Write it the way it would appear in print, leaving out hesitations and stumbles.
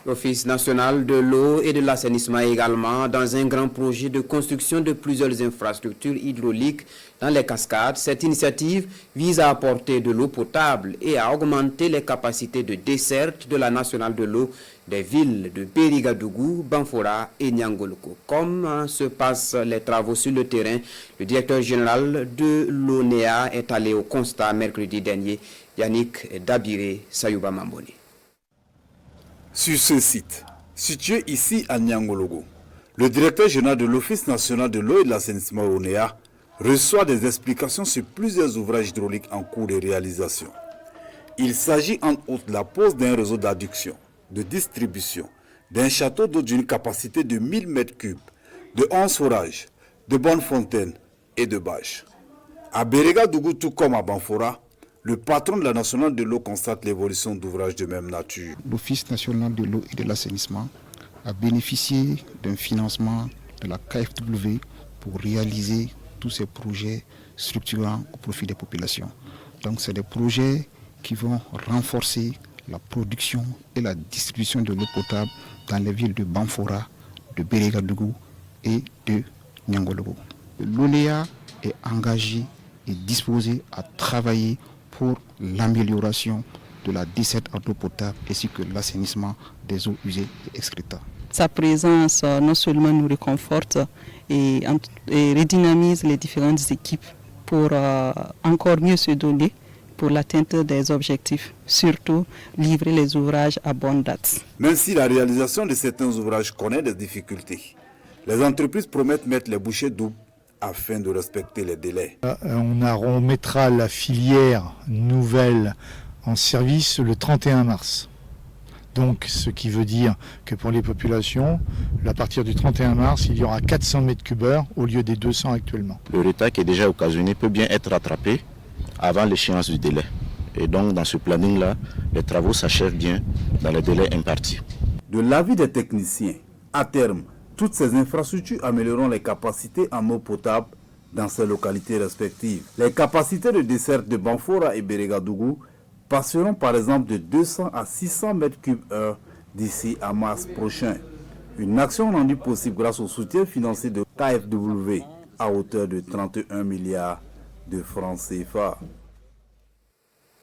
L'Office national de l'eau et de l'assainissement également dans un grand projet de construction de plusieurs infrastructures hydrauliques dans les cascades. Cette initiative vise à apporter de l'eau potable et à augmenter les capacités de desserte de la nationale de l'eau des villes de Bérigadougou, Banfora et Niangoloko. Comme se passent les travaux sur le terrain, le directeur général de l'ONEA est allé au constat mercredi dernier. Yannick Dabiré Sayouba Mamboni. Sur ce site, situé ici à Niangoloko, le directeur général de l'Office national de l'eau et de l'assainissement ONEA reçoit des explications sur plusieurs ouvrages hydrauliques en cours de réalisation. Il s'agit entre autres de la pose d'un réseau d'adduction, de distribution, d'un château d'eau d'une capacité de 1000 m3, de 11 forages, de bonnes fontaines et de bâches. À Bérigadougou, tout comme à Banfora, le patron de la nationale de l'eau constate l'évolution d'ouvrages de même nature. L'Office national de l'eau et de l'assainissement a bénéficié d'un financement de la KfW pour réaliser tous ces projets structurants au profit des populations. Donc c'est des projets qui vont renforcer la production et la distribution de l'eau potable dans les villes de Banfora, de Bérigadougou et de Niangoloko. L'ONEA est engagée et disposée à travailler pour l'amélioration de la desserte en eau potable ainsi que l'assainissement des eaux usées et excrétants. Sa présence non seulement nous réconforte et redynamise les différentes équipes pour encore mieux se donner pour l'atteinte des objectifs, surtout livrer les ouvrages à bonne date. Même si la réalisation de certains ouvrages connaît des difficultés, les entreprises promettent mettre les bouchées doubles afin de respecter les délais. On mettra la filière nouvelle en service le 31 mars. Donc, ce qui veut dire que pour les populations, à partir du 31 mars, il y aura 400 m3 au lieu des 200 actuellement. Le retard qui est déjà occasionné peut bien être rattrapé avant l'échéance du délai. Et donc, dans ce planning-là, les travaux s'achèvent bien dans les délais impartis. De l'avis des techniciens, à terme, toutes ces infrastructures amélioreront les capacités en eau potable dans ces localités respectives. Les capacités de desserte de Banfora et Bérigadougou passeront par exemple de 200 à 600 m3 d'ici à mars prochain. Une action rendue possible grâce au soutien financier de KfW à hauteur de 31 milliards de francs CFA.